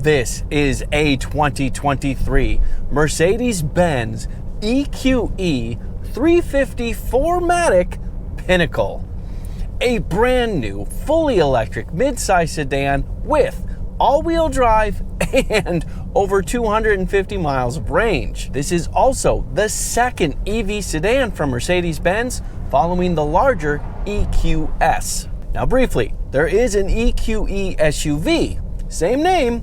This is a 2023 Mercedes-Benz EQE 350 4MATIC Pinnacle. A brand new, fully electric mid-size sedan with all-wheel drive and over 250 miles of range. This is also the second EV sedan from Mercedes-Benz, following the larger EQS. Now briefly, there is an EQE SUV, same name,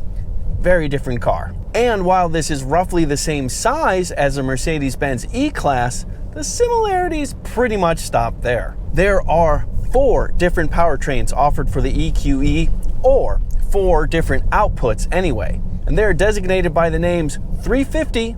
very different car. And while this is roughly the same size as a Mercedes-Benz E-Class, the similarities pretty much stop there. There are 4 different powertrains offered for the EQE, or 4 different outputs anyway. And they're designated by the names 350,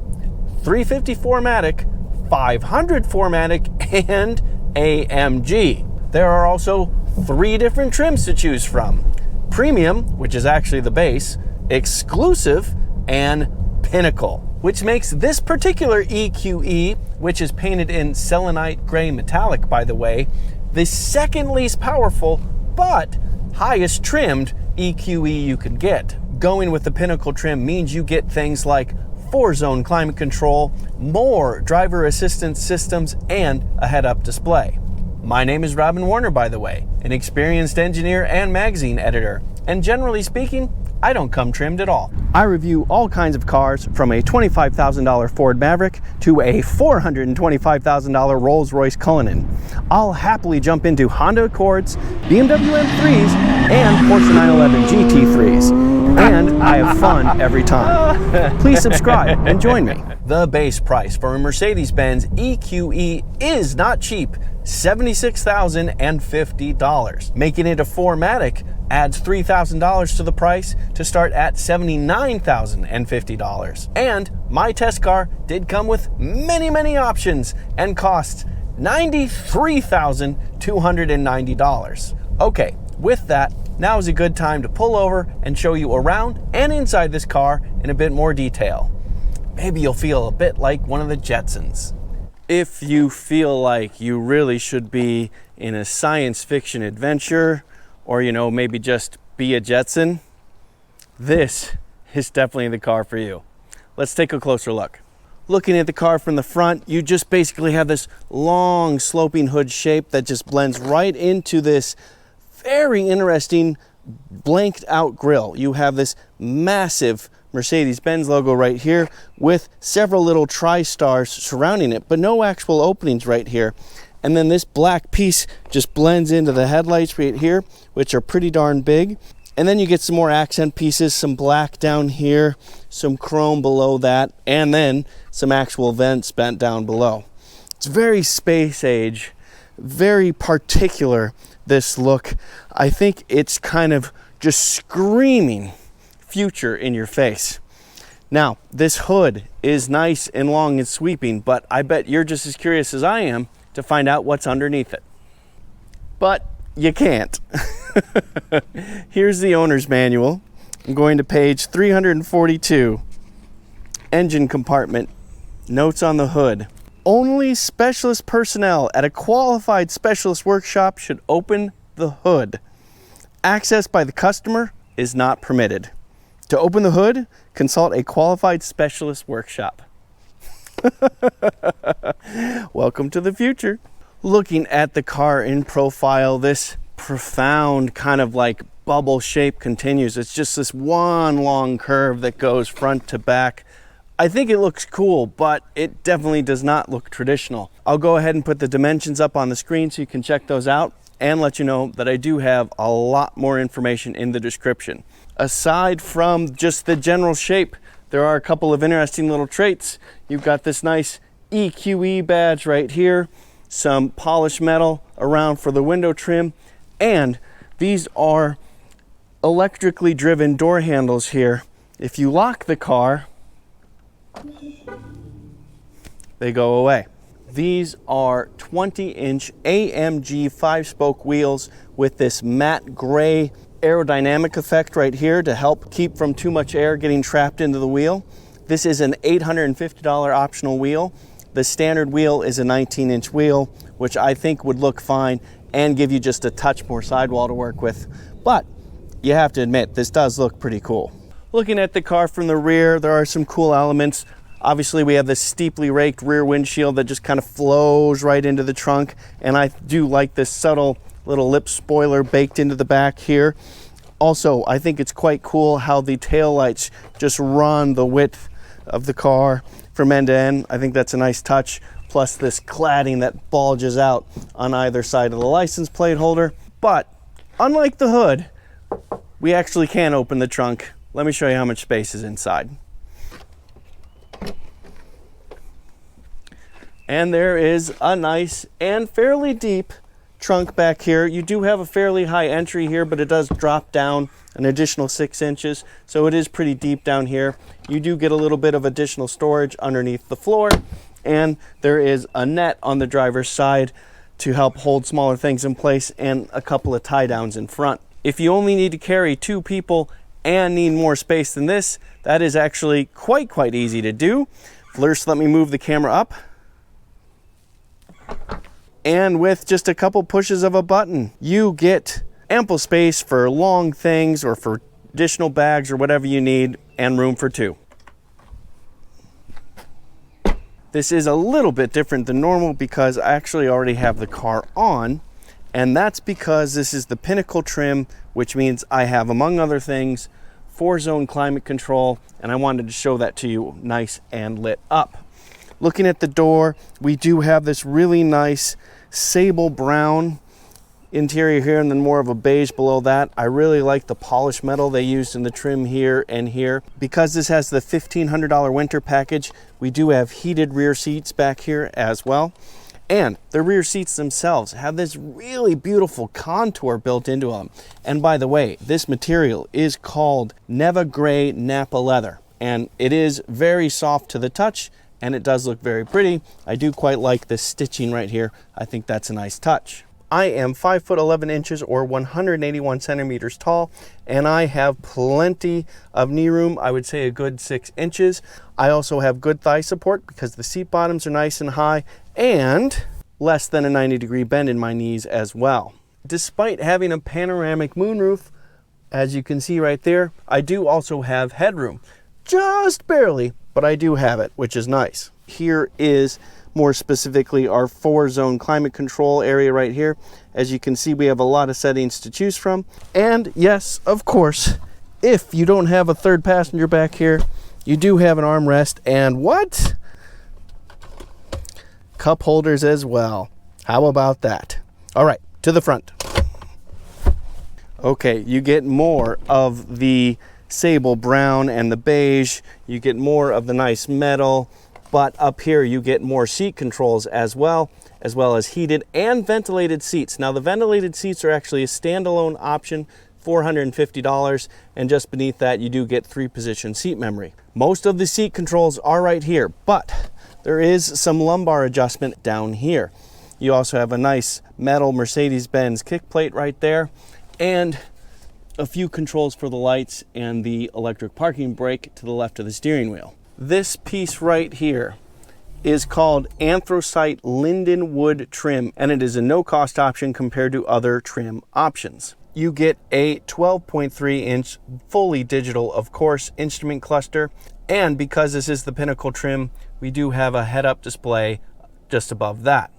350 4MATIC, 500 4MATIC, and AMG. There are also 3 different trims to choose from: Premium, which is actually the base, Exclusive, and Pinnacle, which makes this particular EQE, which is painted in selenite gray metallic by the way, the second least powerful but highest trimmed EQE you can get. Going with the Pinnacle trim means you get things like 4-zone climate control, more driver assistance systems, and a head-up display. My name is Robin Warner, by the way, an experienced engineer and magazine editor, and generally speaking, I don't come trimmed at all. I review all kinds of cars, from a $25,000 Ford Maverick to a $425,000 Rolls-Royce Cullinan. I'll happily jump into Honda Accords, BMW M3s, and Porsche 911 GT3s. And I have fun every time. Please subscribe and join me. The base price for a Mercedes-Benz EQE is not cheap, $76,050. Making it a 4MATIC adds $3,000 to the price to start at $79,050. And my test car did come with many options and costs $93,290. Okay, with that, now is a good time to pull over and show you around and inside this car in a bit more detail. Maybe you'll feel a bit like one of the Jetsons. If you feel like you really should be in a science fiction adventure, or maybe just be a Jetson, this is definitely the car for you. Let's take a closer look. Looking at the car from the front, you just basically have this long sloping hood shape that just blends right into this very interesting blanked out grille. You have this massive Mercedes-Benz logo right here with several little tri-stars surrounding it, but no actual openings right here. And then this black piece just blends into the headlights right here, which are pretty darn big. And then you get some more accent pieces, some black down here, some chrome below that, and then some actual vents bent down below. It's very space age, very particular, this look. I think it's kind of just screaming future in your face. Now, this hood is nice and long and sweeping, but I bet you're just as curious as I am to find out what's underneath it. But you can't. Here's the owner's manual. I'm going to page 342. Engine compartment. Notes on the hood. Only specialist personnel at a qualified specialist workshop should open the hood. Access by the customer is not permitted. To open the hood, consult a qualified specialist workshop. Welcome to the future. Looking at the car in profile, this profound kind of like bubble shape continues. It's just this one long curve that goes front to back. I think it looks cool, but it definitely does not look traditional. I'll go ahead and put the dimensions up on the screen so you can check those out, and let you know that I do have a lot more information in the description. Aside from just the general shape, there are a couple of interesting little traits. You've got this nice EQE badge right here, some polished metal around for the window trim, and these are electrically driven door handles here. If you lock the car, they go away. These are 20-inch AMG 5-spoke wheels with this matte gray aerodynamic effect right here to help keep from too much air getting trapped into the wheel. This is an $850 optional wheel. The standard wheel is a 19-inch wheel, which I think would look fine and give you just a touch more sidewall to work with. But you have to admit, this does look pretty cool. Looking at the car from the rear, there are some cool elements. Obviously, we have this steeply raked rear windshield that just kind of flows right into the trunk. And I do like this subtle little lip spoiler baked into the back here. Also, I think it's quite cool how the taillights just run the width of the car from end to end. I think that's a nice touch. Plus this cladding that bulges out on either side of the license plate holder. But unlike the hood, we actually can open the trunk. Let me show you how much space is inside. And there is a nice and fairly deep trunk back here. You do have a fairly high entry here, but it does drop down an additional 6 inches. So it is pretty deep down here. You do get a little bit of additional storage underneath the floor. And there is a net on the driver's side to help hold smaller things in place and a couple of tie downs in front. If you only need to carry 2 people and need more space than this, that is actually quite easy to do. First, let me move the camera up. And with just a couple pushes of a button, you get ample space for long things or for additional bags or whatever you need, and room for 2. This is a little bit different than normal because I actually already have the car on, and that's because this is the Pinnacle trim, which means I have, among other things, 4-zone climate control, and I wanted to show that to you nice and lit up. Looking at the door, we do have this really nice sable brown interior here and then more of a beige below that. I really like the polished metal they used in the trim here and here. Because this has the $1,500 winter package, we do have heated rear seats back here as well. And the rear seats themselves have this really beautiful contour built into them. And by the way, this material is called Neva Gray Napa leather, and it is very soft to the touch, and it does look very pretty. I do quite like this stitching right here. I think that's a nice touch. I am 5 foot 11 inches or 181 centimeters tall, and I have plenty of knee room. I would say a good 6 inches. I also have good thigh support because the seat bottoms are nice and high, and less than a 90-degree bend in my knees as well. Despite having a panoramic moonroof, as you can see right there, I do also have headroom. Just barely, but I do have it, which is nice. Here is more specifically our 4-zone climate control area right here. As you can see, we have a lot of settings to choose from. And yes, of course, if you don't have a third passenger back here, you do have an armrest and what? Cup holders as well. How about that? All right, to the front. Okay, you get more of the sable brown and the beige. You get more of the nice metal, but up here you get more seat controls as well as heated and ventilated seats. Now the ventilated seats are actually a standalone option, $450, and just beneath that you do get 3-position seat memory. Most of the seat controls are right here, but there is some lumbar adjustment down here. You also have a nice metal Mercedes-Benz kick plate right there, and a few controls for the lights and the electric parking brake to the left of the steering wheel. This piece right here is called Anthracite Linden Wood trim, and it is a no-cost option compared to other trim options. You get a 12.3-inch fully digital, of course, instrument cluster, and because this is the Pinnacle trim, we do have a head-up display just above that.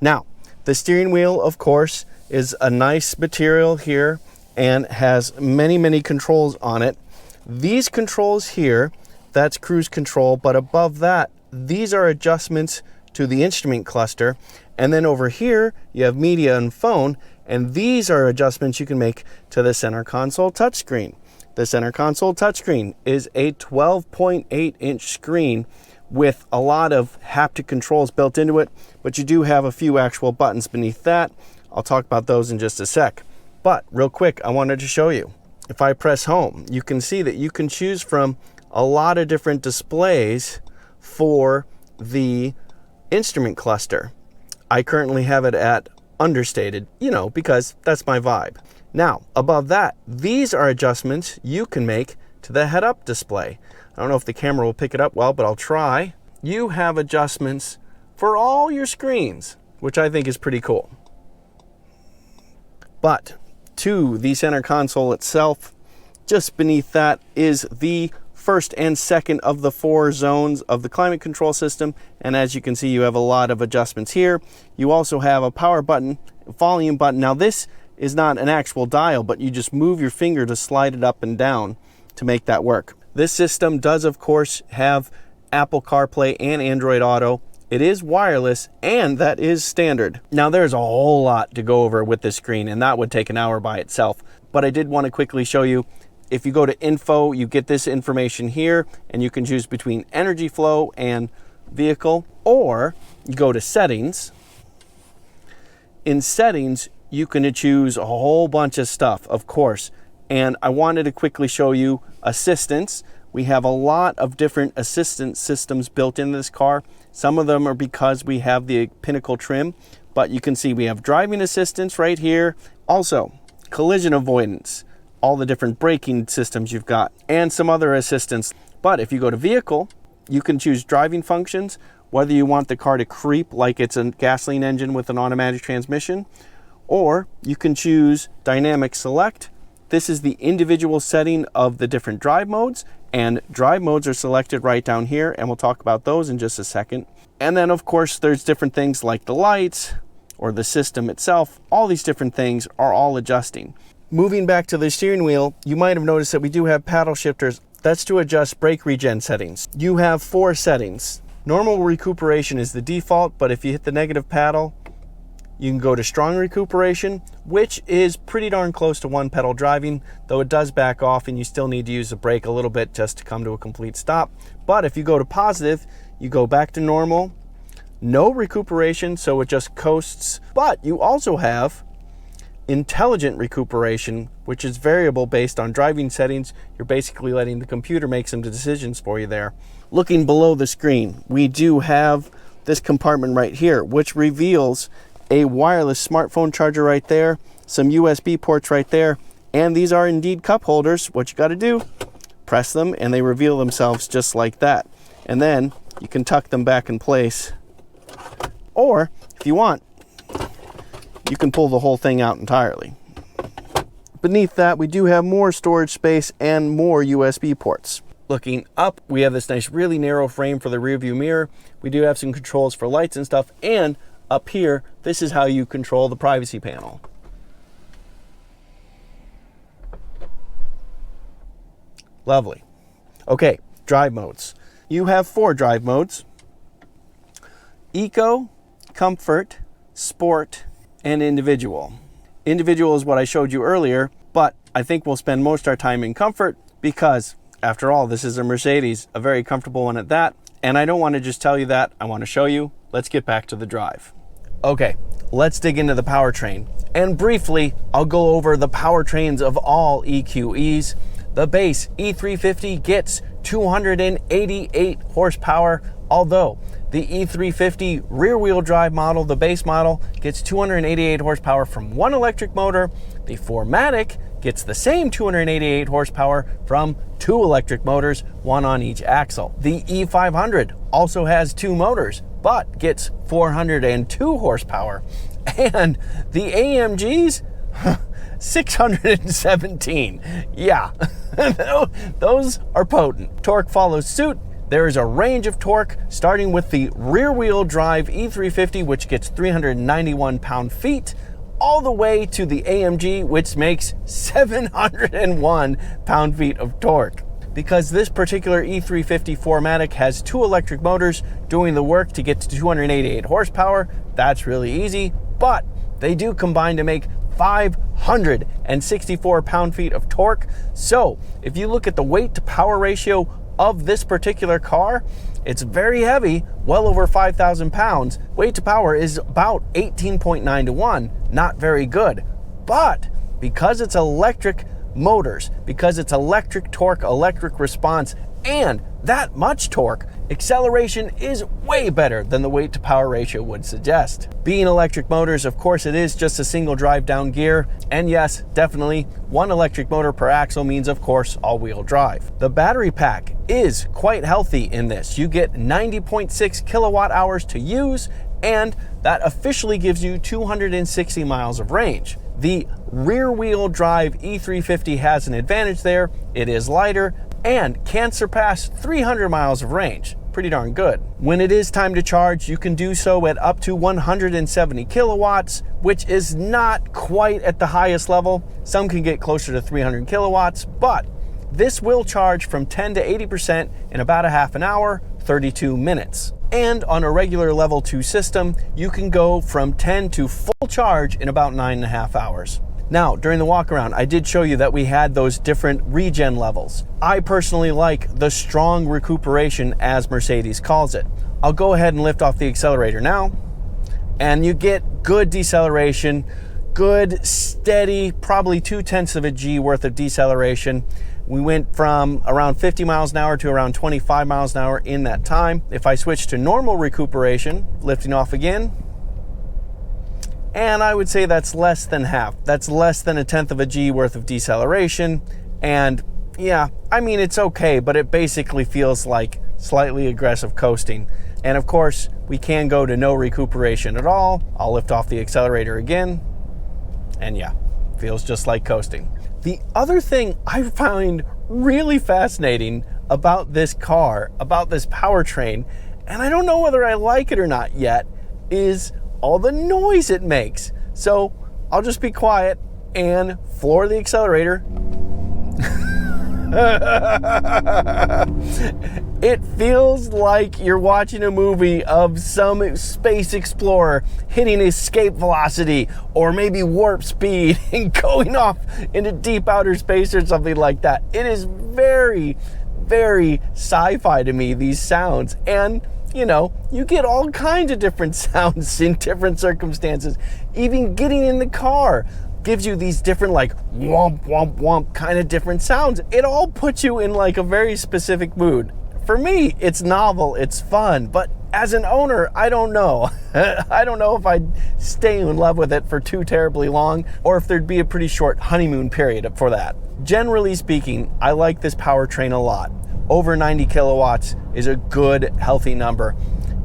Now, the steering wheel, of course, is a nice material here and has many controls on it. These controls here, that's cruise control, but above that, these are adjustments to the instrument cluster. And then over here, you have media and phone, and these are adjustments you can make to the center console touchscreen. The center console touchscreen is a 12.8-inch screen with a lot of haptic controls built into it, but you do have a few actual buttons beneath that. I'll talk about those in just a sec. But real quick, I wanted to show you. If I press home, you can see that you can choose from a lot of different displays for the instrument cluster. I currently have it at understated, because that's my vibe. Now, above that, these are adjustments you can make to the head-up display. I don't know if the camera will pick it up well, but I'll try. You have adjustments for all your screens, which I think is pretty cool. But to the center console itself, Just beneath that is the first and second of the 4 zones of the climate control system. And as you can see, you have a lot of adjustments here. You also have a power button, volume button. Now this is not an actual dial, but you just move your finger to slide it up and down to make that work. This system does, of course, have Apple CarPlay and Android Auto. It is wireless, and that is standard. Now there's a whole lot to go over with this screen, and that would take an hour by itself. But I did want to quickly show you, if you go to info, you get this information here, and you can choose between energy flow and vehicle, or you go to settings. In settings, you can choose a whole bunch of stuff, of course. And I wanted to quickly show you assistance. We have a lot of different assistance systems built into this car. Some of them are because we have the Pinnacle trim, but you can see we have driving assistance right here. Also, collision avoidance, all the different braking systems you've got, and some other assistance. But if you go to vehicle, you can choose driving functions, whether you want the car to creep like it's a gasoline engine with an automatic transmission, or you can choose dynamic select. This is the individual setting of the different drive modes, and drive modes are selected right down here, and we'll talk about those in just a second. And then of course there's different things like the lights or the system itself. All these different things are all adjusting. Moving back to the steering wheel, you might have noticed that we do have paddle shifters. That's to adjust brake regen settings. You have 4 settings. Normal recuperation is the default, but if you hit the negative paddle, you can go to strong recuperation, which is pretty darn close to 1 pedal driving, though it does back off and you still need to use the brake a little bit just to come to a complete stop. But if you go to positive, you go back to normal, no recuperation, so it just coasts. But you also have intelligent recuperation, which is variable based on driving settings. You're basically letting the computer make some decisions for you there. Looking below the screen, we do have this compartment right here, which reveals a wireless smartphone charger right there, some USB ports right there, and these are indeed cup holders. What you got to do, press them and they reveal themselves just like that. And then you can tuck them back in place. Or if you want, you can pull the whole thing out entirely. Beneath that, we do have more storage space and more USB ports. Looking up, we have this nice, really narrow frame for the rear view mirror. We do have some controls for lights and stuff. And up here, this is how you control the privacy panel. Lovely. Okay, drive modes. You have 4 drive modes: Eco, Comfort, Sport, and Individual. Individual is what I showed you earlier, but I think we'll spend most of our time in Comfort because, after all, this is a Mercedes, a very comfortable one at that. And I don't want to just tell you that, I want to show you. Let's get back to the drive. Okay, let's dig into the powertrain. And briefly, I'll go over the powertrains of all EQEs. The base E350 gets 288 horsepower, although the E350 rear-wheel drive model, the base model, gets 288 horsepower from 1 electric motor. The 4MATIC gets the same 288 horsepower from 2 electric motors, 1 on each axle. The E500 also has 2 motors, but gets 402 horsepower. And the AMGs, 617. Yeah, those are potent. Torque follows suit. There is a range of torque starting with the rear-wheel drive E350, which gets 391 pound-feet, all the way to the AMG, which makes 701 pound-feet of torque. Because this particular E350 4MATIC has 2 electric motors doing the work to get to 288 horsepower, that's really easy, but they do combine to make 564 pound-feet of torque. So if you look at the weight to power ratio of this particular car, it's very heavy, well over 5,000 pounds. Weight to power is about 18.9 to 1, not very good. But because it's electric motors, because it's electric torque, electric response, and that much torque, acceleration is way better than the weight to power ratio would suggest. Being electric motors, of course, it is just a single drive down gear. And yes, definitely 1 electric motor per axle means, of course, all-wheel drive. The battery pack is quite healthy in this. You get 90.6 kilowatt hours to use, and that officially gives you 260 miles of range. The rear-wheel drive E350 has an advantage there. It is lighter and can surpass 300 miles of range. Pretty darn good. When it is time to charge, you can do so at up to 170 kilowatts, which is not quite at the highest level. Some can get closer to 300 kilowatts, but this will charge from 10 to 80% in about a half an hour, 32 minutes. And on a regular level 2 system, you can go from 10 to full charge in about 9.5 hours. Now, during the walk around, I did show you that we had those different regen levels. I personally like the strong recuperation, as Mercedes calls it. I'll go ahead and lift off the accelerator now, and you get good deceleration, good, steady, probably 0.2 of a G worth of deceleration. We went from around 50 miles an hour to around 25 miles an hour in that time. If I switch to normal recuperation, lifting off again, and I would say that's less than half. That's less than 0.1 of a G worth of deceleration. And yeah, I mean, it's okay, but it basically feels like slightly aggressive coasting. And of course, we can go to no recuperation at all. I'll lift off the accelerator again. And yeah, feels just like coasting. The other thing I find really fascinating about this car, about this powertrain, and I don't know whether I like it or not yet, is all the noise it makes. So I'll just be quiet and floor the accelerator. It feels like you're watching a movie of some space explorer hitting escape velocity or maybe warp speed and going off into deep outer space or something like that. It is very, very sci-fi to me, these sounds. And you know, you get all kinds of different sounds in different circumstances. Even getting in the car gives you these different, like, womp, womp, womp kind of different sounds. It all puts you in like a very specific mood. For me, it's novel, it's fun, but as an owner, I don't know. I don't know if I'd stay in love with it for too terribly long, or if there'd be a pretty short honeymoon period for that. Generally speaking, I like this powertrain a lot. Over 90 kilowatts is a good, healthy number.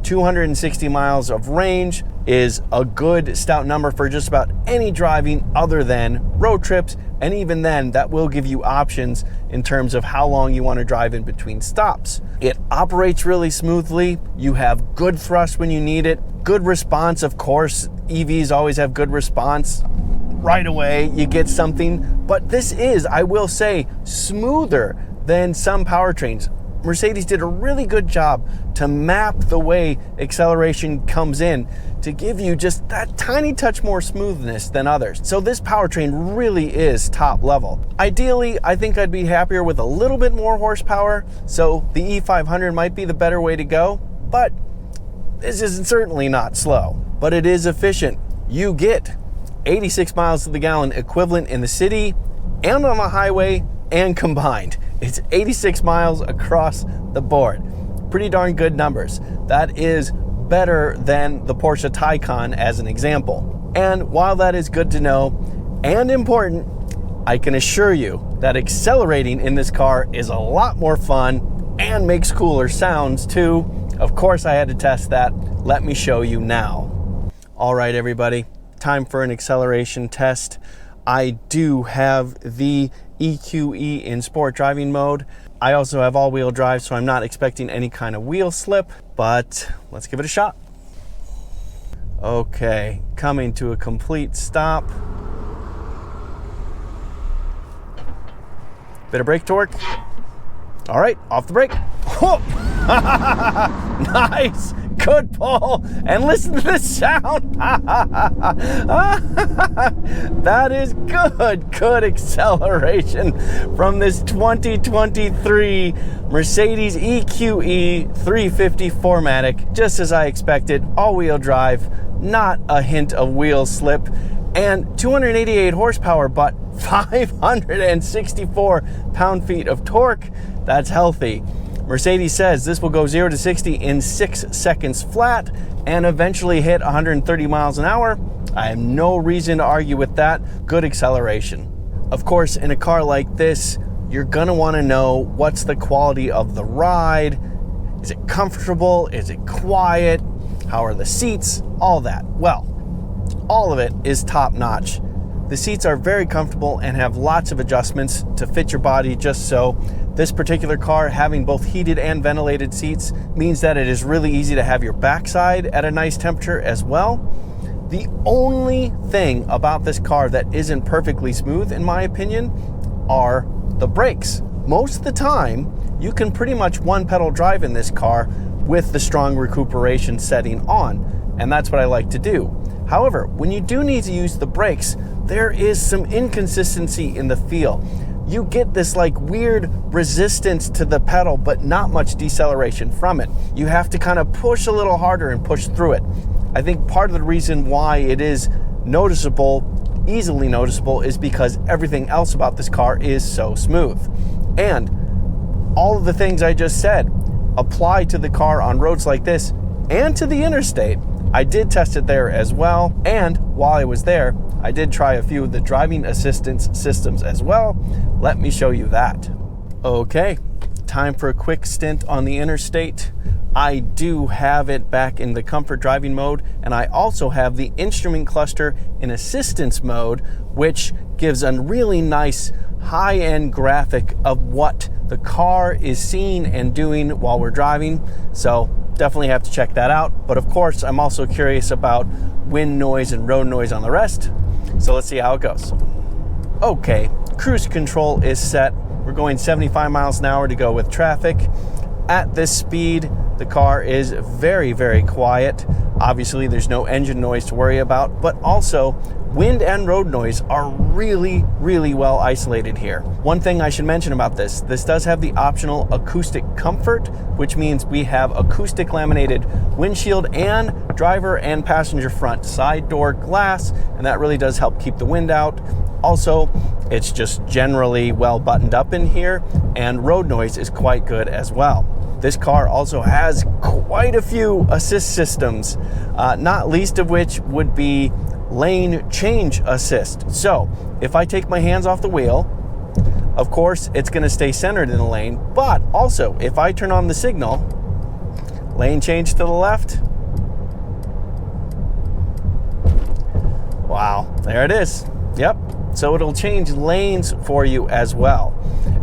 260 miles of range is a good, stout number for just about any driving other than road trips. And even then, that will give you options in terms of how long you want to drive in between stops. It operates really smoothly. You have good thrust when you need it. Good response, of course. EVs always have good response. Right away, you get something. But this is, I will say, smoother than some powertrains. Mercedes did a really good job to map the way acceleration comes in to give you just that tiny touch more smoothness than others. So this powertrain really is top level. Ideally, I think I'd be happier with a little bit more horsepower, so the E500 might be the better way to go, but this is certainly not slow. But it is efficient. You get 86 miles to the gallon equivalent in the city and on the highway and combined. It's 86 miles across the board. Pretty darn good numbers. That is better than the Porsche Taycan as an example. And while that is good to know and important, I can assure you that accelerating in this car is a lot more fun and makes cooler sounds too. Of course I had to test that. Let me show you now. All right, everybody, time for an acceleration test. I do have the EQE in sport driving mode. I also have all-wheel drive, so I'm not expecting any kind of wheel slip, but let's give it a shot. Okay, coming to a complete stop. Bit of brake torque. All right, off the brake. Whoa. Nice, good pull. And listen to the sound. That is good acceleration from this 2023 Mercedes EQE 350 4MATIC. Just as I expected, all-wheel drive, not a hint of wheel slip, and 288 horsepower, but 564 pound-feet of torque. That's healthy. Mercedes says this will go 0 to 60 in 6 seconds flat and eventually hit 130 miles an hour. I have no reason to argue with that. Good acceleration. Of course, in a car like this, you're gonna wanna know what's the quality of the ride. Is it comfortable? Is it quiet? How are the seats? All that. Well, all of it is top notch. The seats are very comfortable and have lots of adjustments to fit your body just so. This particular car, having both heated and ventilated seats, means that it is really easy to have your backside at a nice temperature as well. The only thing about this car that isn't perfectly smooth, in my opinion, are the brakes. Most of the time, you can pretty much one pedal drive in this car with the strong recuperation setting on, and that's what I like to do. However, when you do need to use the brakes, there is some inconsistency in the feel. You get this like weird resistance to the pedal, but not much deceleration from it. You have to kind of push a little harder and push through it. I think part of the reason why it is noticeable, easily noticeable, is because everything else about this car is so smooth. And all of the things I just said apply to the car on roads like this and to the interstate. I did test it there as well, and while I was there, I did try a few of the driving assistance systems as well. Let me show you that. Okay, time for a quick stint on the interstate. I do have it back in the comfort driving mode, and I also have the instrument cluster in assistance mode, which gives a really nice high-end graphic of what the car is seeing and doing while we're driving. So definitely have to check that out. But of course, I'm also curious about wind noise and road noise on the rest. So let's see how it goes. Okay, cruise control is set. We're going 75 miles an hour to go with traffic. At this speed, the car is very, very quiet. Obviously, there's no engine noise to worry about, but also wind and road noise are really, really well isolated here. One thing I should mention about this does have the optional acoustic comfort, which means we have acoustic laminated windshield and driver and passenger front side door glass, and that really does help keep the wind out. Also, it's just generally well buttoned up in here, and road noise is quite good as well. This car also has quite a few assist systems, not least of which would be lane change assist. So if I take my hands off the wheel, of course it's going to stay centered in the lane, but also if I turn on the signal, lane change to the left, wow, there it is. Yep, so it'll change lanes for you as well.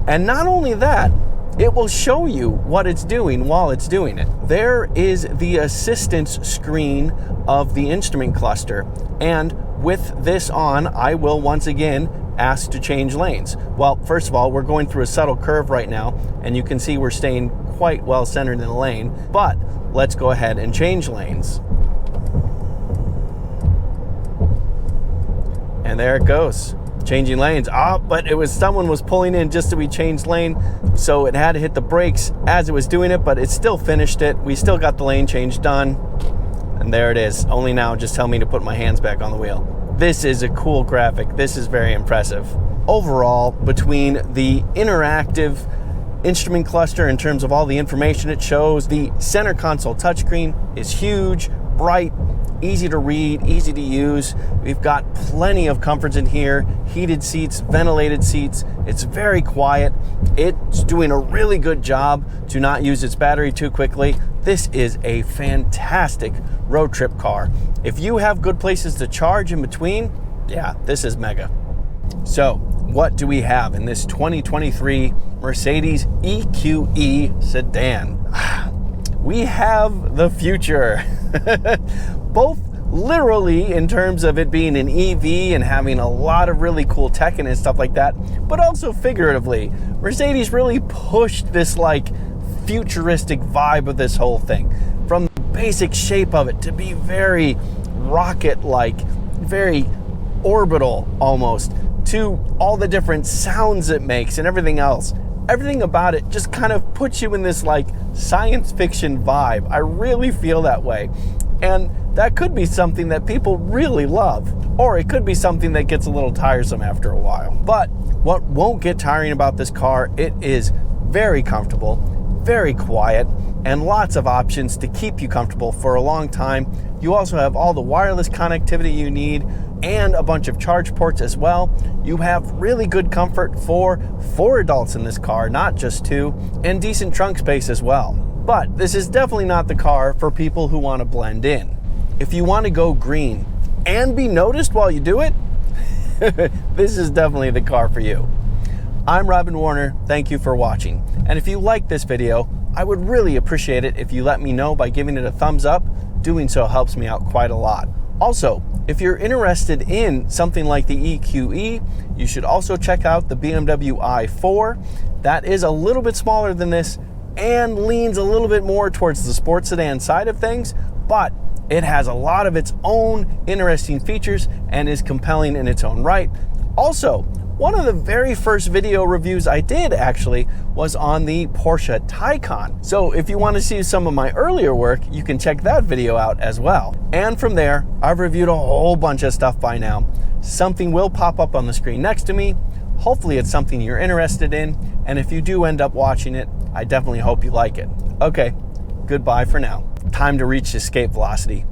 And not only that, it will show you what it's doing while it's doing it. There is the assistance screen of the instrument cluster, and with this on, I will once again ask to change lanes. Well, first of all, we're going through a subtle curve right now, and you can see we're staying quite well centered in the lane, but let's go ahead and change lanes. And there it goes. Changing lanes. But it was someone was pulling in just as we changed lane, so it had to hit the brakes as it was doing it, but it still finished it. We still got the lane change done, and there it is. Only now just tell me to put my hands back on the wheel. This is a cool graphic. This is very impressive. Overall, between the interactive instrument cluster in terms of all the information it shows, the center console touchscreen is huge, bright, easy to read, easy to use. We've got plenty of comforts in here, heated seats, ventilated seats. It's very quiet. It's doing a really good job to not use its battery too quickly. This is a fantastic road trip car. If you have good places to charge in between, yeah, this is mega. So what do we have in this 2023 Mercedes EQE sedan? We have the future. Both literally in terms of it being an EV and having a lot of really cool tech and stuff like that, but also figuratively. Mercedes really pushed this like futuristic vibe of this whole thing, from the basic shape of it to be very rocket-like, very orbital almost, to all the different sounds it makes and everything else. Everything about it just kind of puts you in this like science fiction vibe. I really feel that way. And that could be something that people really love, or it could be something that gets a little tiresome after a while. But what won't get tiring about this car, it is very comfortable, very quiet, and lots of options to keep you comfortable for a long time. You also have all the wireless connectivity you need and a bunch of charge ports as well. You have really good comfort for 4 adults in this car, not just 2, and decent trunk space as well. But this is definitely not the car for people who want to blend in. If you want to go green and be noticed while you do it, this is definitely the car for you. I'm Robin Warner, thank you for watching. And if you like this video, I would really appreciate it if you let me know by giving it a thumbs up. Doing so helps me out quite a lot. Also, if you're interested in something like the EQE, you should also check out the BMW i4. That is a little bit smaller than this and leans a little bit more towards the sports sedan side of things, but it has a lot of its own interesting features and is compelling in its own right. Also, one of the very first video reviews I did actually was on the Porsche Taycan. So if you want to see some of my earlier work, you can check that video out as well. And from there, I've reviewed a whole bunch of stuff by now. Something will pop up on the screen next to me. Hopefully it's something you're interested in. And if you do end up watching it, I definitely hope you like it. Okay, goodbye for now. Time to reach escape velocity.